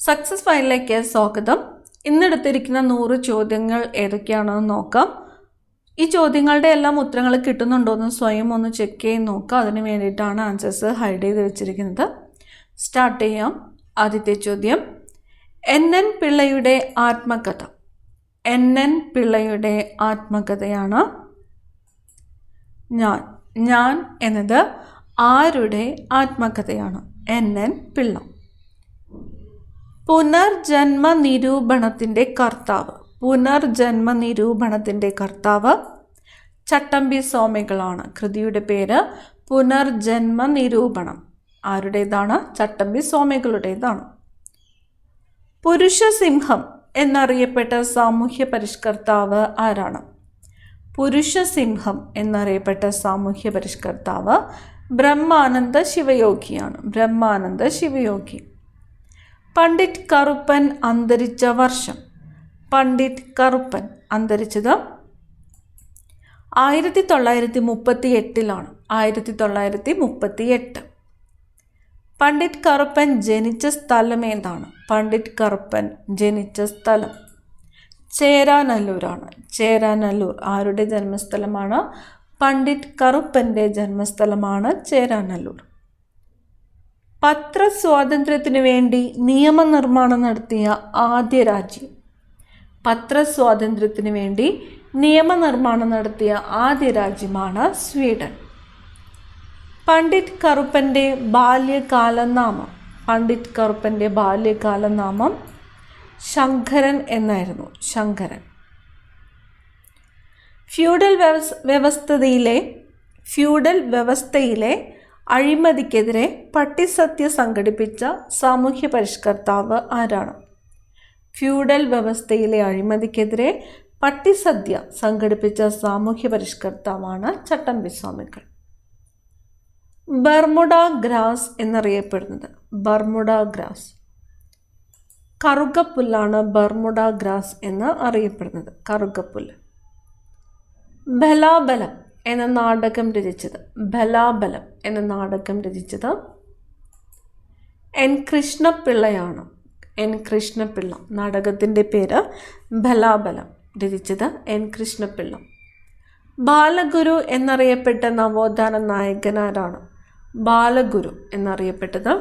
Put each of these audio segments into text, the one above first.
Success ഫയലിലേക്ക് സ്വാഗതം. ഇന്നെടുത്തിരിക്കുന്ന 100 ചോദ്യങ്ങൾ ഏതൊക്കെയാണെന്ന് നോക്കാം. ഈ ചോദ്യങ്ങളുടെ എല്ലാം ഉത്തരങ്ങൾ കിട്ടുന്നുണ്ടോ എന്ന് സ്വയം ഒന്ന് ചെക്ക് ചെയ്ത് നോക്കാം. അതിന് വേണ്ടിയിട്ടാണ് ആൻസേഴ്സ് ഹൈഡ് ചെയ്ത് വെച്ചിരിക്കുന്നത്. സ്റ്റാർട്ട് ചെയ്യാം. ആദ്യത്തെ ചോദ്യം, NN പിള്ളയുടെ ആത്മകഥ. NN പിള്ളയുടെ ആത്മകഥയാണ് ഞാൻ. ഞാൻ എന്നത് ആരുടെ ആത്മകഥയാണ്? NN പിള്ള. പുനർജന്മ നിരൂപണത്തിൻ്റെ കർത്താവ്. പുനർജന്മ നിരൂപണത്തിൻ്റെ കർത്താവ് ചട്ടമ്പി സ്വാമികളാണ്. കൃതിയുടെ പേര് പുനർജന്മ നിരൂപണം. ആരുടേതാണ്? ചട്ടമ്പി സ്വാമികളുടേതാണ്. പുരുഷസിംഹം എന്നറിയപ്പെട്ട സാമൂഹ്യ പരിഷ്കർത്താവ് ആരാണ്? പുരുഷസിംഹം എന്നറിയപ്പെട്ട സാമൂഹ്യ പരിഷ്കർത്താവ് ബ്രഹ്മാനന്ദ ശിവയോഗിയാണ്. ബ്രഹ്മാനന്ദ ശിവയോഗി. പണ്ഡിറ്റ് കറുപ്പൻ അന്തരിച്ച വർഷം. പണ്ഡിറ്റ് കറുപ്പൻ അന്തരിച്ചത് 1938 1938. പണ്ഡിറ്റ് കറുപ്പൻ ജനിച്ച സ്ഥലം ഏതാണ്? പണ്ഡിറ്റ് കറുപ്പൻ ജനിച്ച സ്ഥലം ചേരാനല്ലൂരാണ്. ചേരാനല്ലൂർ ആരുടെ ജന്മസ്ഥലമാണ്? പണ്ഡിറ്റ് കറുപ്പൻ്റെ ജന്മസ്ഥലമാണ് ചേരാനല്ലൂർ. പത്രസ്വാതന്ത്ര്യത്തിനു വേണ്ടി നിയമനിർമ്മാണം നടത്തിയ ആദ്യ രാജ്യം. പത്രസ്വാതന്ത്ര്യത്തിനു വേണ്ടി നിയമനിർമ്മാണം നടത്തിയ ആദ്യ രാജ്യമാണ് സ്വീഡൻ. പണ്ഡിറ്റ് കറുപ്പൻ്റെ ബാല്യകാലനാമം. പണ്ഡിറ്റ് കറുപ്പൻ്റെ ബാല്യകാലനാമം ശങ്കരൻ എന്നായിരുന്നു. ശങ്കരൻ. ഫ്യൂഡൽ വ്യവസ്ഥയിലെ അഴിമതിക്കെതിരെ പട്ടിസത്യ സംഘടിപ്പിച്ച സാമൂഹ്യ പരിഷ്കർത്താവ് ആരാണ്? ഫ്യൂഡൽ വ്യവസ്ഥയിലെ അഴിമതിക്കെതിരെ പട്ടിസദ്യ സംഘടിപ്പിച്ച സാമൂഹ്യ പരിഷ്കർത്താവാണ് ചട്ടമ്പി സ്വാമികൾ. ബർമുഡ ഗ്രാസ് എന്നറിയപ്പെടുന്നത്. Bermuda grass. കറുകപ്പുല്ലാണ് ബർമുഡ ഗ്രാസ് എന്ന് അറിയപ്പെടുന്നത്. കറുകപ്പുല്ല്. ബലാബലം എന്ന നാടകം രചിച്ചത്. ബലാബലം എന്ന നാടകം രചിച്ചത് N കൃഷ്ണപിള്ളയാണ്. N കൃഷ്ണപിള്ള. നാടകത്തിൻ്റെ പേര് ബലാബലം. രചിച്ചത് N കൃഷ്ണപിള്ള. ബാലഗുരു എന്നറിയപ്പെട്ട നവോത്ഥാന നായകനാരാണ്? ബാലഗുരു എന്നറിയപ്പെട്ടത്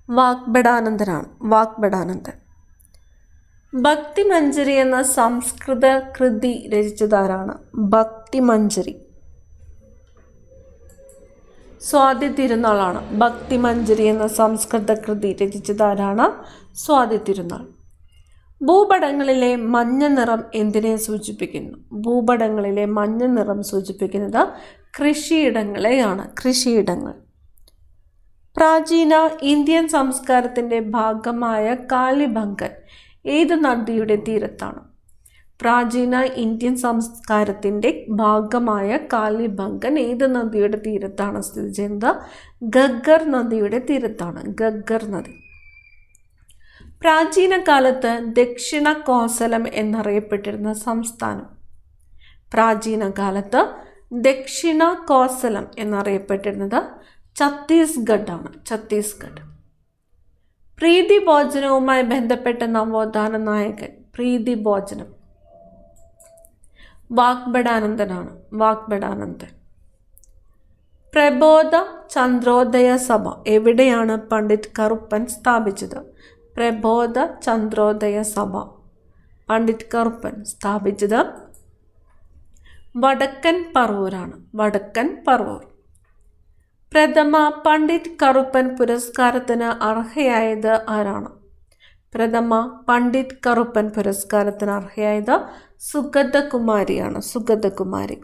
വാഗ്ഭടാനന്ദനാണ്. വാഗ്ഭടാനന്ദൻ. ഭക്തിമഞ്ജരി എന്ന സംസ്കൃത കൃതി രചിച്ചതാരാണ്? ഭക്തിമഞ്ജരി. സ്വാതി തിരുനാളാണ്. ഭക്തിമഞ്ജരി എന്ന സംസ്കൃത കൃതി രചിച്ചതാരാണ്? സ്വാതി തിരുനാൾ. ഭൂപടങ്ങളിലെ മഞ്ഞ നിറം എന്തിനെ സൂചിപ്പിക്കുന്നു? ഭൂപടങ്ങളിലെ മഞ്ഞ നിറം സൂചിപ്പിക്കുന്നത് കൃഷിയിടങ്ങളെയാണ്. കൃഷിയിടങ്ങൾ. പ്രാചീന ഇന്ത്യൻ സംസ്കാരത്തിൻ്റെ ഭാഗമായ കാളിബംഗൻ ഏത് നദിയുടെ തീരത്താണ്? പ്രാചീന ഇന്ത്യൻ സംസ്കാരത്തിൻ്റെ ഭാഗമായ കാളിബംഗൻ ഏത് നദിയുടെ തീരത്താണ് സ്ഥിതി ചെയ്യുന്നത്? ഗഗ്ഗർ നദിയുടെ തീരത്താണ്. ഗഗ്ഗർ നദി. പ്രാചീന കാലത്ത് ദക്ഷിണ കോസലം എന്നറിയപ്പെട്ടിരുന്ന സംസ്ഥാനം. പ്രാചീന കാലത്ത് ദക്ഷിണ കോസലം എന്നറിയപ്പെട്ടിരുന്നത് ഛത്തീസ്ഗഡ് ആണ്. ഛത്തീസ്ഗഡ്. പ്രീതി ഭോജനവുമായി ബന്ധപ്പെട്ട നവോത്ഥാന നായകൻ. പ്രീതി ഭോജനം. വാഗ്ഭടാനന്ദനാണ്. വാഗ്ഭടാനന്ദൻ. പ്രബോധ ചന്ദ്രോദയ സഭ എവിടെയാണ് പണ്ഡിറ്റ് കറുപ്പൻ സ്ഥാപിച്ചത്? പ്രബോധ ചന്ദ്രോദയ സഭ പണ്ഡിറ്റ് കറുപ്പൻ സ്ഥാപിച്ചത് വടക്കൻ പറവൂരാണ്. വടക്കൻ പറവൂർ. പ്രഥമ പണ്ഡിറ്റ് കറുപ്പൻ പുരസ്കാരത്തിന് അർഹയായത് ആരാണ്? പ്രഥമ പണ്ഡിറ്റ് കറുപ്പൻ പുരസ്കാരത്തിന് അർഹയായത് സുഗതകുമാരിയാണ്. സുഗതകുമാരി.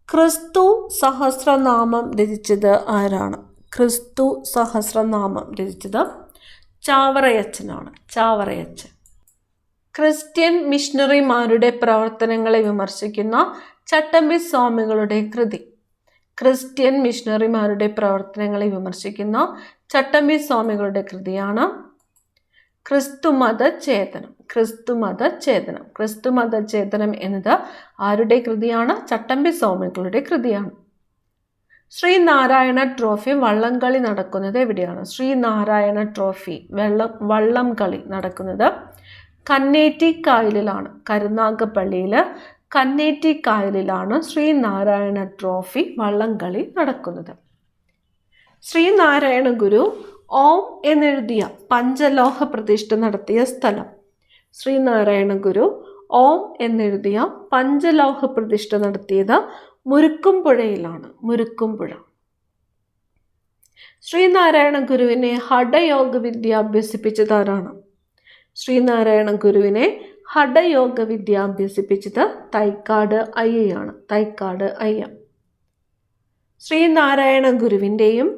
ക്രിസ്തു സഹസ്രനാമം രചിച്ചത് ആരാണ്? ക്രിസ്തു സഹസ്രനാമം രചിച്ചത് ചാവറയച്ചനാണ്. ചാവറയച്ചൻ. ക്രിസ്ത്യൻ മിഷണറിമാരുടെ പ്രവർത്തനങ്ങളെ വിമർശിക്കുന്ന ചട്ടമ്പി സ്വാമികളുടെ കൃതി. ക്രിസ്ത്യൻ മിഷണറിമാരുടെ പ്രവർത്തനങ്ങളെ വിമർശിക്കുന്ന ചട്ടമ്പി സ്വാമികളുടെ കൃതിയാണ് ക്രിസ്തുമത ചേതനം. ക്രിസ്തുമത ചേതനം. ക്രിസ്തുമത ചേതനം എന്നത് ആരുടെ കൃതിയാണ്? ചട്ടമ്പി സ്വാമികളുടെ കൃതിയാണ്. ശ്രീനാരായണ ട്രോഫി വള്ളംകളി നടക്കുന്നത് എവിടെയാണ്? ശ്രീനാരായണ ട്രോഫി വള്ളം കളി നടക്കുന്നത് കന്നേറ്റിക്കായലിലാണ്. കരുനാഗപ്പള്ളിയിൽ കന്നേറ്റിക്കായലിലാണ് ശ്രീനാരായണ ട്രോഫി വള്ളംകളി നടക്കുന്നത്. ശ്രീനാരായണ ഗുരു ഓം എന്നെഴുതിയ പഞ്ചലോഹ പ്രതിഷ്ഠ നടത്തിയ സ്ഥലം. ശ്രീനാരായണ ഗുരു ഓം എന്നെഴുതിയ പഞ്ചലോഹ പ്രതിഷ്ഠ നടത്തിയത് മുരുക്കുംപുഴയിലാണ്. മുരുക്കുംപുഴ. ശ്രീനാരായണ ഗുരുവിനെ ഹഠയോഗ വിദ്യ അഭ്യസിപ്പിച്ചത് ആരാണ്? ശ്രീനാരായണ ഗുരുവിനെ ഹഠയോഗ വിദ്യ അഭ്യസിപ്പിച്ചത് തൈക്കാട് അയ്യയാണ്. തൈക്കാട് അയ്യ. ശ്രീനാരായണ ഗുരുവിൻ്റെയും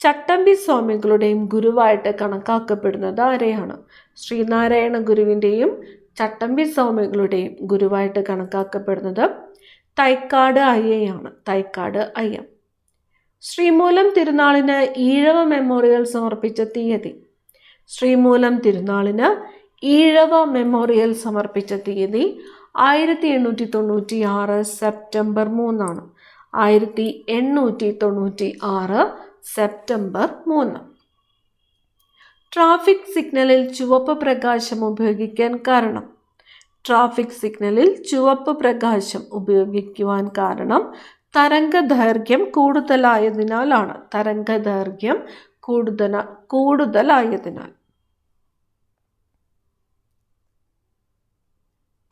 ചട്ടമ്പി സ്വാമികളുടെയും ഗുരുവായിട്ട് കണക്കാക്കപ്പെടുന്നത് ആരെയാണ്? ശ്രീനാരായണ ഗുരുവിൻ്റെയും ചട്ടമ്പി സ്വാമികളുടെയും ഗുരുവായിട്ട് കണക്കാക്കപ്പെടുന്നത് തൈക്കാട് അയ്യയാണ്. തൈക്കാട് അയ്യ. ശ്രീമൂലം തിരുനാളിന് ഈഴവ മെമ്മോറിയൽ സമർപ്പിച്ച തീയതി. ശ്രീമൂലം തിരുനാളിന് ഈഴവ മെമ്മോറിയൽ സമർപ്പിച്ച തീയതി 1896 സെപ്റ്റംബർ 3. 1896 സെപ്റ്റംബർ 3. ട്രാഫിക് സിഗ്നലിൽ ചുവപ്പ് പ്രകാശം ഉപയോഗിക്കാൻ കാരണം. ട്രാഫിക് സിഗ്നലിൽ ചുവപ്പ് പ്രകാശം ഉപയോഗിക്കുവാൻ കാരണം തരംഗദൈർഘ്യം കൂടുതലായതിനാലാണ്. തരംഗദൈർഘ്യം കൂടുതലായതിനാൽ.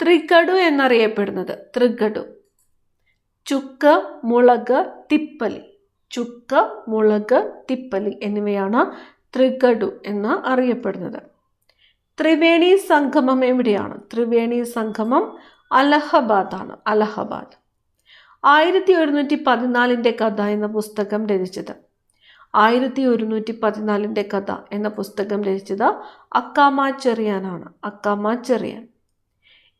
ത്രികടു എന്നറിയപ്പെടുന്നത്. ത്രികടു. ചുക്ക്, മുളക്, തിപ്പലി. ചുക്ക്, മുളക്, തിപ്പലി എന്നിവയാണ് ത്രികടു എന്ന് അറിയപ്പെടുന്നത്. ത്രിവേണി സംഗമം എവിടെയാണ്? ത്രിവേണി സംഗമം അലഹബാദാണ്. അലഹബാദ്. 1114 കഥ എന്ന പുസ്തകം രചിച്ചത്. 1114 കഥ എന്ന പുസ്തകം രചിച്ചത് അക്കാമ ചെറിയാനാണ്. അക്കാമ ചെറിയാൻ.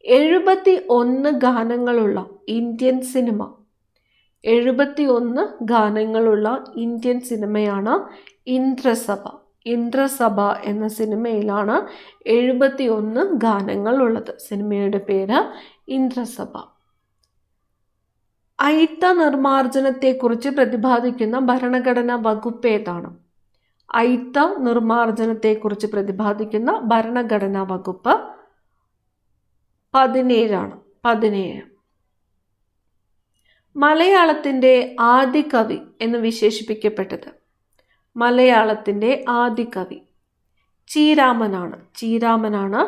71 ഗാനങ്ങളുള്ള ഇന്ത്യൻ സിനിമ. 71 ഗാനങ്ങളുള്ള ഇന്ത്യൻ സിനിമയാണ് ഇന്ദ്രസഭ. ഇന്ദ്രസഭ എന്ന സിനിമയിലാണ് 71 ഗാനങ്ങൾ ഉള്ളത്. സിനിമയുടെ പേര് ഇന്ദ്രസഭ. അയിത്ത നിർമ്മാർജ്ജനത്തെക്കുറിച്ച് പ്രതിപാദിക്കുന്ന ഭരണഘടനാ വകുപ്പ് ഏതാണ്? അയിത്ത നിർമ്മാർജ്ജനത്തെക്കുറിച്ച് പ്രതിപാദിക്കുന്ന ഭരണഘടനാ വകുപ്പ് 17 17. മലയാളത്തിൻ്റെ ആദി കവി എന്ന് വിശേഷിപ്പിക്കപ്പെട്ടത്. മലയാളത്തിൻ്റെ ആദി കവി ചീരാമനാണ്. ചീരാമനാണ്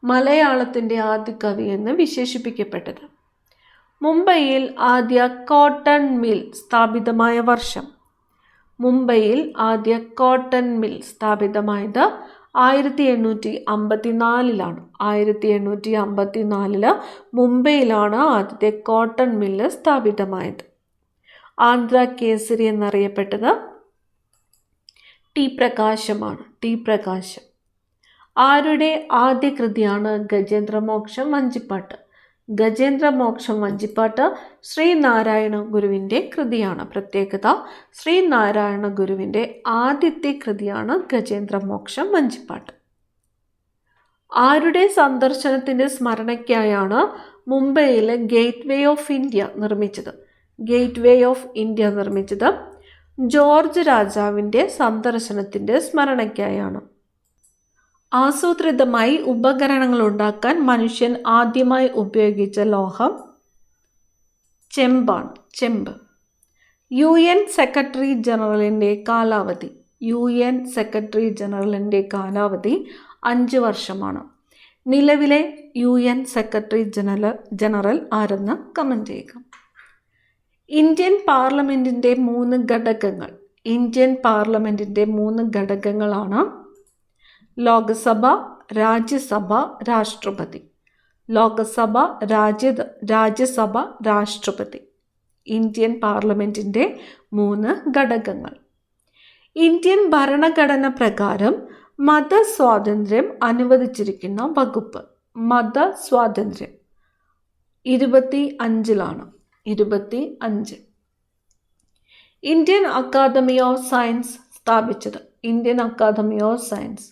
മലയാളത്തിൻ്റെ ആദി കവി എന്ന് വിശേഷിപ്പിക്കപ്പെട്ടത്. മുംബൈയിൽ ആദ്യ കോട്ടൺ മിൽ സ്ഥാപിതമായ വർഷം. മുംബൈയിൽ ആദ്യ കോട്ടൺ മിൽ സ്ഥാപിതമായത് 1854 1854 മുംബൈയിലാണ് ആദ്യത്തെ കോട്ടൺ മില്ല് സ്ഥാപിതമായത്. ആന്ധ്ര കേസരി എന്നറിയപ്പെട്ടത് ടി പ്രകാശമാണ്. ടി പ്രകാശം. ആരുടെ ആദ്യ കൃതിയാണ് ഗജേന്ദ്രമോക്ഷം വഞ്ചിപ്പാട്ട്? ഗജേന്ദ്രമോക്ഷം വഞ്ചിപ്പാട്ട് ശ്രീനാരായണ ഗുരുവിൻ്റെ കൃതിയാണ്. പ്രത്യേകത ശ്രീനാരായണ ഗുരുവിൻ്റെ ആദ്യത്തെ കൃതിയാണ് ഗജേന്ദ്രമോക്ഷം വഞ്ചിപ്പാട്ട്. ആരുടെ സന്ദർശനത്തിൻ്റെ സ്മരണയ്ക്കായാണ് മുംബൈയിലെ ഗേറ്റ് വേ ഓഫ് ഇന്ത്യ നിർമ്മിച്ചത്? ഗേറ്റ് വേ ഓഫ് ഇന്ത്യ നിർമ്മിച്ചത് ജോർജ് രാജാവിൻ്റെ സന്ദർശനത്തിൻ്റെ സ്മരണയ്ക്കായാണ്. ആസൂത്രിതമായി ഉപകരണങ്ങൾ ഉണ്ടാക്കാൻ മനുഷ്യൻ ആദ്യമായി ഉപയോഗിച്ച ലോഹം ചെമ്പാണ്. ചെമ്പ്. UN സെക്രട്ടറി ജനറലിൻ്റെ കാലാവധി. UN സെക്രട്ടറി ജനറലിൻ്റെ കാലാവധി 5 വർഷമാണ്. നിലവിലെ UN സെക്രട്ടറി ജനറൽ ആരെന്ന് കമൻറ്റ് ചെയ്യുക. ഇന്ത്യൻ പാർലമെൻറ്റിൻ്റെ 3 ഘടകങ്ങൾ. ഇന്ത്യൻ പാർലമെൻറ്റിൻ്റെ 3 ഘടകങ്ങളാണ് ലോകസഭ, രാജ്യസഭ, രാഷ്ട്രപതി. ലോകസഭ, രാജ്യസഭ, രാഷ്ട്രപതി. ഇന്ത്യൻ പാർലമെൻറ്റിൻ്റെ 3 ഘടകങ്ങൾ. ഇന്ത്യൻ ഭരണഘടന പ്രകാരം മതസ്വാതന്ത്ര്യം അനുവദിച്ചിരിക്കുന്ന വകുപ്പ്. മതസ്വാതന്ത്ര്യം 25 25. ഇന്ത്യൻ അക്കാദമി ഓഫ് സയൻസ് സ്ഥാപിച്ചത്. Indian academy of science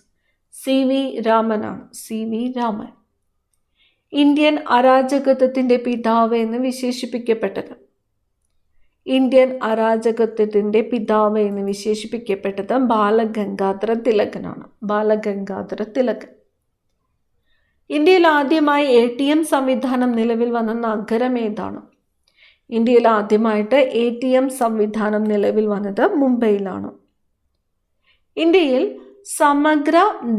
CV രാമനാണ്. CV രാമൻ. ഇന്ത്യൻ അരാജകത്വത്തിൻ്റെ പിതാവ് എന്ന് വിശേഷിപ്പിക്കപ്പെട്ടത്. ഇന്ത്യൻ അരാജകത്വത്തിൻ്റെ പിതാവ് എന്ന് വിശേഷിപ്പിക്കപ്പെട്ടത് ബാലഗംഗാധര തിലകനാണ്. ബാലഗംഗാധര തിലകൻ. ഇന്ത്യയിൽ ആദ്യമായി ATM സംവിധാനം നിലവിൽ വന്ന നഗരം ഏതാണ്? ഇന്ത്യയിൽ ആദ്യമായിട്ട് ATM സംവിധാനം നിലവിൽ വന്നത് മുംബൈയിലാണ്. ഇന്ത്യയിൽ സമഗ്ര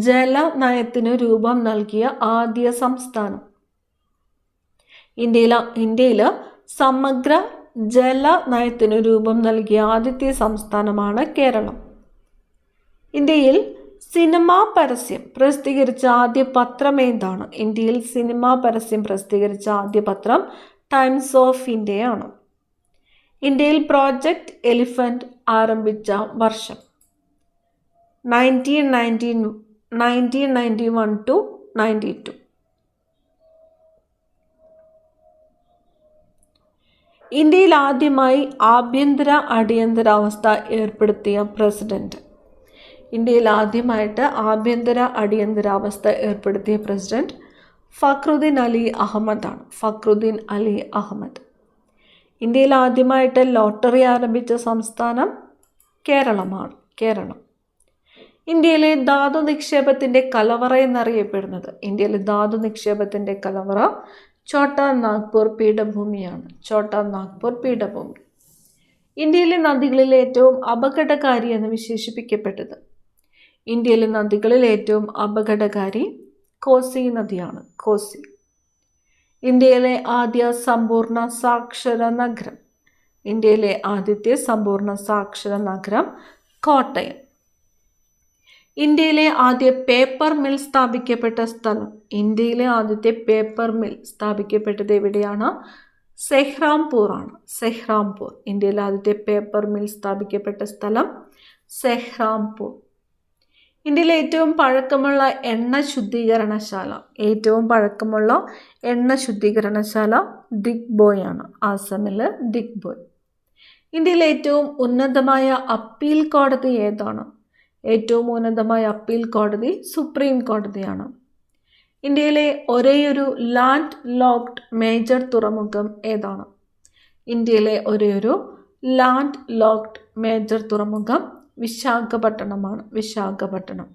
ജല നയത്തിന് രൂപം നൽകിയ ആദ്യ സംസ്ഥാനം? ഇന്ത്യയിൽ സമഗ്ര ജല നയത്തിന് രൂപം നൽകിയ ആദ്യത്തെ സംസ്ഥാനമാണ് കേരളം. ഇന്ത്യയിൽ സിനിമാ പരസ്യം പ്രസിദ്ധീകരിച്ച ആദ്യ പത്രം ഏതാണ്? ഇന്ത്യയിൽ സിനിമാ പരസ്യം പ്രസിദ്ധീകരിച്ച ആദ്യ പത്രം ടൈംസ് ഓഫ് ഇന്ത്യയാണ്. ഇന്ത്യയിൽ പ്രോജക്റ്റ് എലിഫന്റ് ആരംഭിച്ച വർഷം? 1991 to 92. ഇന്ത്യയിൽ ആദ്യമായി ആഭ്യന്തര അടിയന്തരാവസ്ഥ ഏർപ്പെടുത്തിയ പ്രസിഡന്റ്? ഇന്ത്യയിൽ ആദ്യമായിട്ട് ആഭ്യന്തര അടിയന്തരാവസ്ഥ ഏർപ്പെടുത്തിയ പ്രസിഡന്റ് ഫക്രുദ്ദീൻ അലി അഹമ്മദ് ആണ്. ഫക്രുദ്ദീൻ അലി അഹമ്മദ്. ഇന്ത്യയിൽ ആദ്യമായിട്ട് ലോട്ടറി ആരംഭിച്ച സംസ്ഥാനം കേരളമാണ്. കേരളം. ഇന്ത്യയിലെ ധാതു നിക്ഷേപത്തിൻ്റെ കലവറ എന്നറിയപ്പെടുന്നത്? ഇന്ത്യയിലെ ധാതു നിക്ഷേപത്തിൻ്റെ കലവറ ഛോട്ടാ നാഗ്പൂർ പീഠഭൂമിയാണ്. ഛോട്ടാ നാഗ്പൂർ പീഠഭൂമി. ഇന്ത്യയിലെ നദികളിൽ ഏറ്റവും അപകടകാരി എന്ന് വിശേഷിപ്പിക്കപ്പെട്ടത്? ഇന്ത്യയിലെ നദികളിൽ ഏറ്റവും അപകടകാരി കോസി നദിയാണ്. കോസി. ഇന്ത്യയിലെ ആദ്യ സമ്പൂർണ്ണ സാക്ഷര നഗരം? ഇന്ത്യയിലെ ആദ്യത്തെ സമ്പൂർണ്ണ സാക്ഷര നഗരം കോട്ടയം. ഇന്ത്യയിലെ ആദ്യ പേപ്പർ മിൽ സ്ഥാപിക്കപ്പെട്ട സ്ഥലം? ഇന്ത്യയിലെ ആദ്യത്തെ പേപ്പർ മിൽ സ്ഥാപിക്കപ്പെട്ടത് എവിടെയാണ്? സെഹ്റാംപൂർ ആണ്. സെഹ്റാംപൂർ. ഇന്ത്യയിലെ ആദ്യത്തെ പേപ്പർ മിൽ സ്ഥാപിക്കപ്പെട്ട സ്ഥലം സെഹ്റാംപൂർ. ഇന്ത്യയിലെ ഏറ്റവും പഴക്കമുള്ള എണ്ണ ശുദ്ധീകരണശാല? ഏറ്റവും പഴക്കമുള്ള എണ്ണ ശുദ്ധീകരണശാല ദിഗ്ബോയ് ആണ്. ആസാമിലെ ദിഗ്ബോയ്. ഇന്ത്യയിലെ ഏറ്റവും ഉന്നതമായ അപ്പീൽ കോടതി ഏതാണ്? ഏറ്റവും ഉന്നതമായ അപ്പീൽ കോടതി സുപ്രീം കോടതിയാണ്. ഇന്ത്യയിലെ ഒരേയൊരു ലാൻഡ് ലോക്ക്ഡ് മേജർ തുറമുഖം ഏതാണ്? ഇന്ത്യയിലെ ഒരേയൊരു ലാൻഡ് ലോക്ക്ഡ് മേജർ തുറമുഖം വിശാഖപട്ടണമാണ്. വിശാഖപട്ടണം.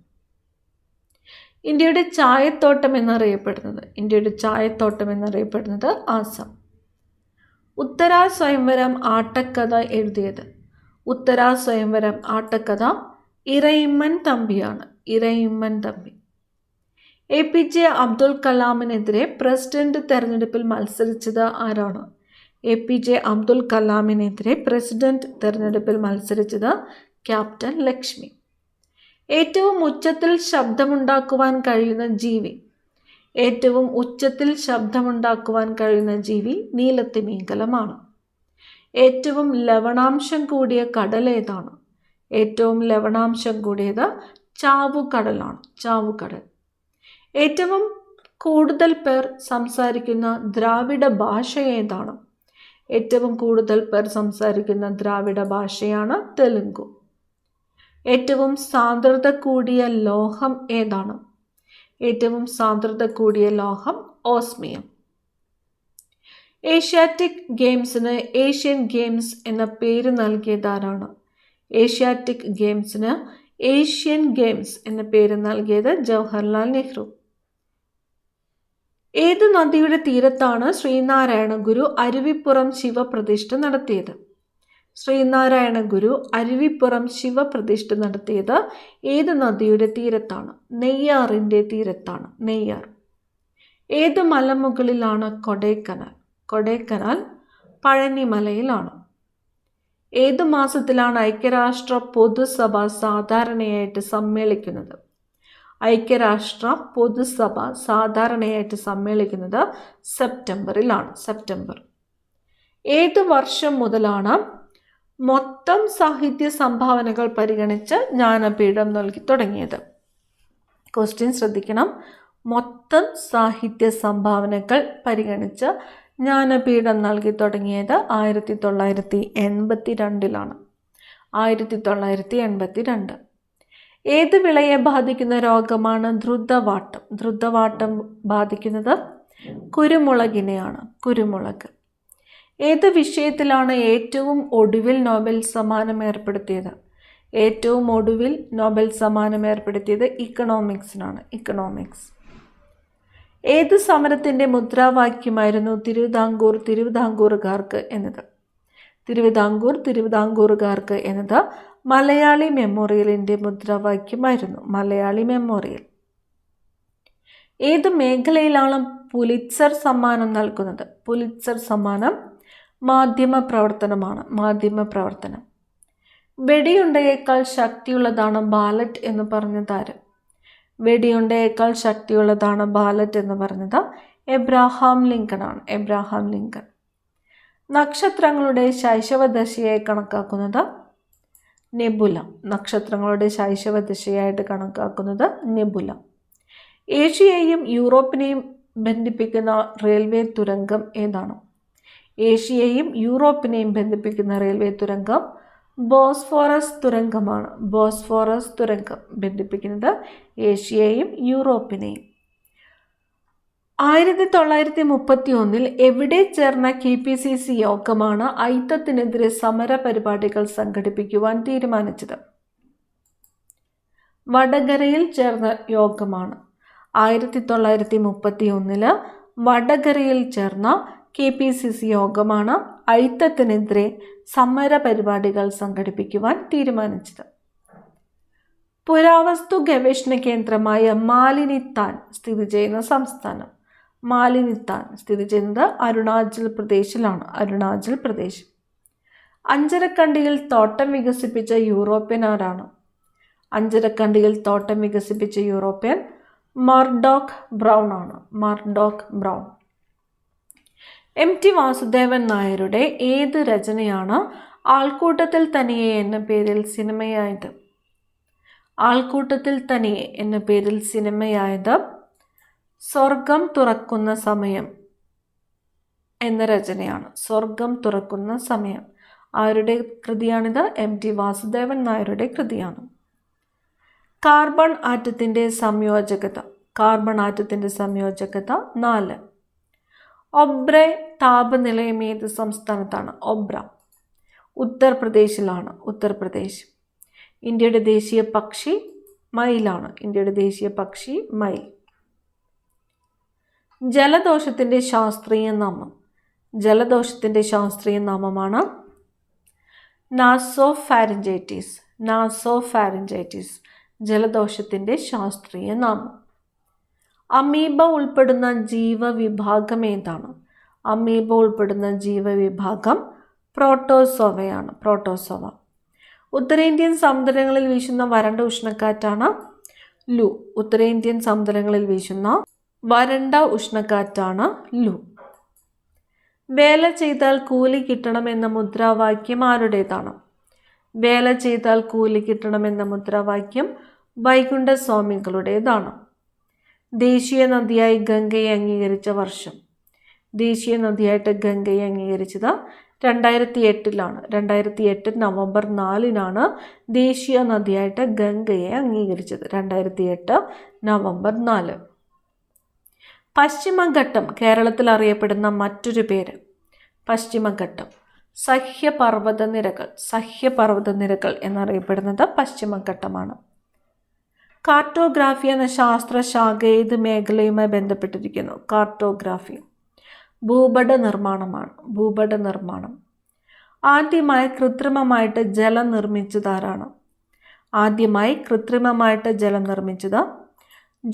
ഇന്ത്യയുടെ ചായത്തോട്ടം എന്നറിയപ്പെടുന്നത്? ഇന്ത്യയുടെ ചായത്തോട്ടം എന്നറിയപ്പെടുന്നത് ആസാം. ഉത്തരാ സ്വയംവരം ആട്ടക്കഥ എഴുതിയത്? ഉത്തരാ സ്വയംവരം ആട്ടക്കഥ ഇറയിമ്മൻ തമ്പിയാണ്. ഇറയിമ്മൻ തമ്പി. APJ അബ്ദുൽ കലാമിനെതിരെ പ്രസിഡന്റ് തെരഞ്ഞെടുപ്പിൽ മത്സരിച്ചത് ആരാണ്? APJ അബ്ദുൽ കലാമിനെതിരെ പ്രസിഡന്റ് തെരഞ്ഞെടുപ്പിൽ മത്സരിച്ചത് ക്യാപ്റ്റൻ ലക്ഷ്മി. ഏറ്റവും ഉച്ചത്തിൽ ശബ്ദമുണ്ടാക്കുവാൻ കഴിയുന്ന ജീവി? ഏറ്റവും ഉച്ചത്തിൽ ശബ്ദമുണ്ടാക്കുവാൻ കഴിയുന്ന ജീവി നീലത്തിമിംഗലമാണ്. ഏറ്റവും ലവണാംശം കൂടിയ കടൽ ഏതാണ്? ഏറ്റവും ലവണാംശം കൂടിയത് ചാവുകടലാണ്. ചാവുകടൽ. ഏറ്റവും കൂടുതൽ പേർ സംസാരിക്കുന്ന ദ്രാവിഡ ഭാഷ ഏതാണ്? ഏറ്റവും കൂടുതൽ പേർ സംസാരിക്കുന്ന ദ്രാവിഡ ഭാഷയാണ് തെലുങ്കു. ഏറ്റവും സാന്ദ്രത കൂടിയ ലോഹം ഏതാണ്? ഏറ്റവും സാന്ദ്രത കൂടിയ ലോഹം ഓസ്മിയം. ഏഷ്യാറ്റിക് ഗെയിംസിന് ഏഷ്യൻ ഗെയിംസ് എന്ന പേര് നൽകിയതാരാണ്? ഏഷ്യാറ്റിക് ഗെയിംസിന് ഏഷ്യൻ ഗെയിംസ് എന്ന പേര് നൽകിയത് ജവഹർലാൽ നെഹ്റു. ഏത് നദിയുടെ തീരത്താണ് ശ്രീനാരായണ ഗുരു അരുവിപ്പുറം ശിവപ്രതിഷ്ഠ നടത്തിയത്? ശ്രീനാരായണ ഗുരു അരുവിപ്പുറം ശിവപ്രതിഷ്ഠ നടത്തിയത് ഏത് നദിയുടെ തീരത്താണ്? നെയ്യാറിൻ്റെ തീരത്താണ്. നെയ്യാർ. ഏത് മലമുകളിലാണ് കൊടൈക്കനാൽ? കൊടൈക്കനാൽ പഴനിമലയിലാണ്. ഏത് മാസത്തിലാണ് ഐക്യരാഷ്ട്ര പൊതുസഭ സാധാരണയായിട്ട് സമ്മേളിക്കുന്നത്? ഐക്യരാഷ്ട്ര പൊതുസഭ സാധാരണയായിട്ട് സമ്മേളിക്കുന്നത് സെപ്റ്റംബറിലാണ്. സെപ്റ്റംബർ. ഏത് വർഷം മുതലാണ് മൊത്തം സാഹിത്യ സംഭാവനകൾ പരിഗണിച്ച് ജ്ഞാനപീഠം നൽകി തുടങ്ങിയത്? ക്വസ്റ്റ്യൻ ശ്രദ്ധിക്കണം. മൊത്തം സാഹിത്യ സംഭാവനകൾ പരിഗണിച്ച് ജ്ഞാനപീഠം നൽകി തുടങ്ങിയത് 1982 1982. ഏത് വിളയെ ബാധിക്കുന്ന രോഗമാണ് ദ്രുതവാട്ടം? ദ്രുതവാട്ടം ബാധിക്കുന്നത് കുരുമുളകിനെയാണ്. കുരുമുളക്. ഏത് വിഷയത്തിലാണ് ഏറ്റവും ഒടുവിൽ നോബൽ സമ്മാനം ഏർപ്പെടുത്തിയത്? ഏറ്റവും ഒടുവിൽ നോബൽ സമ്മാനം ഏർപ്പെടുത്തിയത് ഇക്കണോമിക്സിനാണ്. ഇക്കണോമിക്സ്. ഏത് സമരത്തിൻ്റെ മുദ്രാവാക്യമായിരുന്നു തിരുവിതാംകൂറുകാർക്ക് എന്നത്? തിരുവിതാംകൂറുകാർക്ക് എന്നത് മലയാളി മെമ്മോറിയലിൻ്റെ മുദ്രാവാക്യമായിരുന്നു. മലയാളി മെമ്മോറിയൽ. ഏത് മേഖലയിലാണ് പുലിറ്റ്സർ സമ്മാനം നൽകുന്നത്? പുലിറ്റ്സർ സമ്മാനം മാധ്യമ പ്രവർത്തനമാണ്. മാധ്യമ പ്രവർത്തനം. വെടിയുണ്ടയേക്കാൾ ശക്തിയുള്ളതാണ് ബാലറ്റ് എന്ന് പറഞ്ഞതാര്? വെടിയുണ്ടയേക്കാൾ ശക്തിയുള്ളതാണ് ബാലറ്റ് എന്ന് പറഞ്ഞത് എബ്രഹാം ലിങ്കൺ ആണ്. Abraham Lincoln. നക്ഷത്രങ്ങളുടെ ശൈശവദശയായി കണക്കാക്കുന്നത് നെബുല. നക്ഷത്രങ്ങളുടെ ശൈശവദശയായിട്ട് കണക്കാക്കുന്നത് നെബുല. ഏഷ്യയെയും യൂറോപ്പിനെയും ബന്ധിപ്പിക്കുന്ന റെയിൽവേ തുരങ്കം ഏതാണ്? ഏഷ്യയെയും യൂറോപ്പിനെയും ബന്ധിപ്പിക്കുന്ന റെയിൽവേ തുരങ്കം ബോസ്ഫോറസ് തുരങ്കമാണ്. ബോസ്ഫോറസ് തുരങ്കം ബന്ധിപ്പിക്കുന്നത് ഏഷ്യയെയും യൂറോപ്പിനെയും. 1931 എവിടെ ചേർന്ന KPCC യോഗമാണ് അയിത്തത്തിനെതിരെ സമര പരിപാടികൾ സംഘടിപ്പിക്കുവാൻ തീരുമാനിച്ചത്? വടകരയിൽ ചേർന്ന യോഗമാണ്. 1931 വടകരയിൽ ചേർന്ന KPCC യോഗമാണ് അയിത്തത്തിനെതിരെ സമര പരിപാടികൾ സംഘടിപ്പിക്കുവാൻ തീരുമാനിച്ചത്. പുരാവസ്തു ഗവേഷണ കേന്ദ്രമായ മാലിനിത്താൻ സ്ഥിതി ചെയ്യുന്ന സംസ്ഥാനം? മാലിനിത്താൻ സ്ഥിതി ചെയ്യുന്നത് അരുണാചൽ പ്രദേശിലാണ്. അരുണാചൽ പ്രദേശ്. അഞ്ചരക്കണ്ടിയിൽ തോട്ടം വികസിപ്പിച്ച യൂറോപ്യൻ ആരാണ്? അഞ്ചരക്കണ്ടിയിൽ തോട്ടം വികസിപ്പിച്ച യൂറോപ്യൻ മർഡോക്ക് ബ്രൗൺ ആണ്. Murdoch brown. MT വാസുദേവൻ നായരുടെ ഏത് രചനയാണ് ആൾക്കൂട്ടത്തിൽ തനിയെ എന്ന പേരിൽ സിനിമയായത്? ആൾക്കൂട്ടത്തിൽ തനിയെ എന്ന പേരിൽ സിനിമയായത് സ്വർഗം തുറക്കുന്ന സമയം എന്ന രചനയാണ്. സ്വർഗം തുറക്കുന്ന സമയം. ആരുടെ കൃതിയാണിത്? MT വാസുദേവൻ നായരുടെ കൃതിയാണ്. കാർബൺ ആറ്റത്തിൻ്റെ സംയോജകത. കാർബൺ ആറ്റത്തിൻ്റെ സംയോജകത 4. ഒബ്രെ താപനിലയം ഏത് സംസ്ഥാനത്താണ്? ഒബ്ര ഉത്തർപ്രദേശിലാണ്. ഉത്തർപ്രദേശ്. ഇന്ത്യയുടെ ദേശീയ പക്ഷി മയിലാണ്. ഇന്ത്യയുടെ ദേശീയ പക്ഷി മയിൽ. ജലദോഷത്തിൻ്റെ ശാസ്ത്രീയ നാമം. ജലദോഷത്തിൻ്റെ ശാസ്ത്രീയ നാമമാണ് നാസോഫാരിഞ്ചൈറ്റിസ്. നാസോഫാരിഞ്ചൈറ്റിസ് ജലദോഷത്തിൻ്റെ ശാസ്ത്രീയ നാമം. അമീബ ഉൾപ്പെടുന്ന ജീവവിഭാഗം ഏതാണ്? അമീബ ഉൾപ്പെടുന്ന ജീവവിഭാഗം പ്രോട്ടോസോവയാണ്. പ്രോട്ടോസോവ. ഉത്തരേന്ത്യൻ സമുദ്രങ്ങളിൽ വീശുന്ന വരണ്ട ഉഷ്ണക്കാറ്റാണ് ലു. ഉത്തരേന്ത്യൻ സമുദ്രങ്ങളിൽ വീശുന്ന വരണ്ട ഉഷ്ണക്കാറ്റാണ് ലു. വേല ചെയ്താൽ കൂലി കിട്ടണമെന്ന മുദ്രാവാക്യം ആരുടേതാണ്? വേല ചെയ്താൽ കൂലി കിട്ടണമെന്ന മുദ്രാവാക്യം വൈകുണ്ഠസ്വാമികളുടേതാണ്. ദേശീയ നദിയായി ഗംഗയെ അംഗീകരിച്ച വർഷം. ദേശീയ നദിയായിട്ട് ഗംഗയെ അംഗീകരിച്ചത് 2008 2008 നവംബർ 4 ദേശീയ നദിയായിട്ട് ഗംഗയെ അംഗീകരിച്ചത്. 2008 നവംബർ 4. പശ്ചിമഘട്ടം കേരളത്തിൽ അറിയപ്പെടുന്ന മറ്റൊരു പേര്? പശ്ചിമഘട്ടം. സഹ്യപർവ്വതനിരകൾ. സഹ്യപർവ്വതനിരകൾ എന്നറിയപ്പെടുന്നത് പശ്ചിമഘട്ടമാണ്. കാർട്ടോഗ്രാഫി എന്ന ശാസ്ത്രശാഖ ഏത് മേഖലയുമായി ബന്ധപ്പെട്ടിരിക്കുന്നു? കാർട്ടോഗ്രാഫി. ഭൂപട നിർമ്മാണമാണ്. ഭൂപട നിർമ്മാണം. ആദ്യമായി കൃത്രിമമായിട്ട് ജലം നിർമ്മിച്ചതാരാണ്? ആദ്യമായി കൃത്രിമമായിട്ട് ജലം നിർമ്മിച്ചത്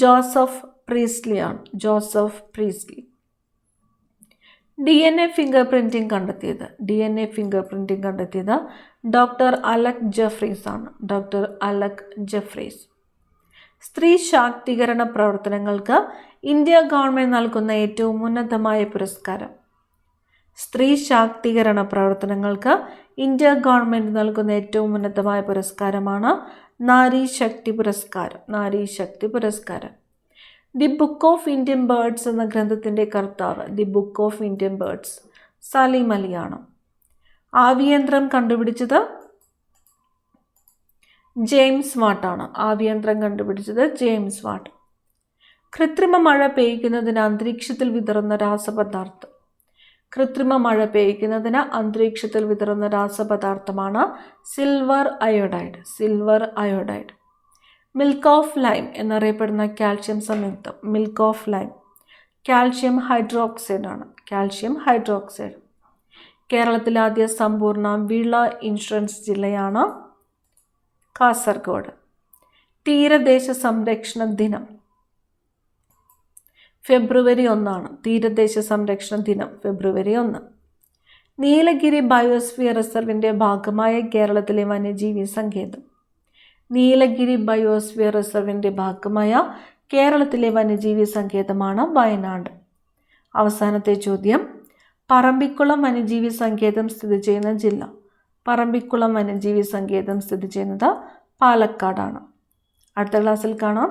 ജോസഫ് പ്രീസ്ലിയാണ്. Joseph Priestley. DNA finger printing കണ്ടെത്തിയത്? DNA ഫിംഗർ പ്രിൻറ്റിംഗ് കണ്ടെത്തിയത് ഡോക്ടർ അലക് ജെഫ്രീസ് ആണ്. Doctor Alec Jeffreys. സ്ത്രീ ശാക്തീകരണ പ്രവർത്തനങ്ങൾക്ക് ഇന്ത്യ ഗവൺമെൻറ് നൽകുന്ന ഏറ്റവും ഉന്നതമായ പുരസ്കാരം? സ്ത്രീ ശാക്തീകരണ പ്രവർത്തനങ്ങൾക്ക് ഇന്ത്യ ഗവൺമെൻറ് നൽകുന്ന ഏറ്റവും ഉന്നതമായ പുരസ്കാരമാണ് നാരി ശക്തി പുരസ്കാരം. നാരി ശക്തി പുരസ്കാരം. The book of Indian birds എന്ന ഗ്രന്ഥത്തിൻ്റെ കർത്താവ്? The book of Indian birds Salim അലിയാണ്. ആവിയന്ത്രം കണ്ടുപിടിച്ചത് ജെയിംസ് വാട്ടാണ്. ആവിയന്ത്രം കണ്ടുപിടിച്ചത് ജെയിംസ് വാട്ട്. കൃത്രിമ മഴ പെയ്യ്ക്കുന്നതിന് അന്തരീക്ഷത്തിൽ വിതറുന്ന രാസപദാർത്ഥം? കൃത്രിമ മഴ പെയ്യ്ക്കുന്നതിന് അന്തരീക്ഷത്തിൽ വിതറുന്ന രാസപദാർത്ഥമാണ് silver iodide. Milk of lime എന്നറിയപ്പെടുന്ന കാൽഷ്യം സംയുക്തം milk of lime calcium hydroxide ആണ്. കേരളത്തിലെ ആദ്യ സമ്പൂർണ്ണ വിള ഇൻഷുറൻസ് ജില്ലയാണ് കാസർഗോഡ്. തീരദേശ സംരക്ഷണ ദിനം ഫെബ്രുവരി 1. തീരദേശ സംരക്ഷണ ദിനം ഫെബ്രുവരി 1. നീലഗിരി ബയോസ്ഫിയർ റിസർവിൻ്റെ ഭാഗമായ കേരളത്തിലെ വന്യജീവി സങ്കേതം. നീലഗിരി ബയോസ്ഫിയർ റിസർവിൻ്റെ ഭാഗമായ കേരളത്തിലെ വന്യജീവി സങ്കേതമാണ് വയനാട്. അവസാനത്തെ ചോദ്യം, പറമ്പിക്കുളം വന്യജീവി സങ്കേതം സ്ഥിതി ചെയ്യുന്ന ജില്ല. പറമ്പിക്കുളം വന്യജീവി സങ്കേതം സ്ഥിതി ചെയ്യുന്നത് പാലക്കാടാണ്. അടുത്ത ക്ലാസ്സിൽ കാണാം.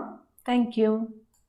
Thank you.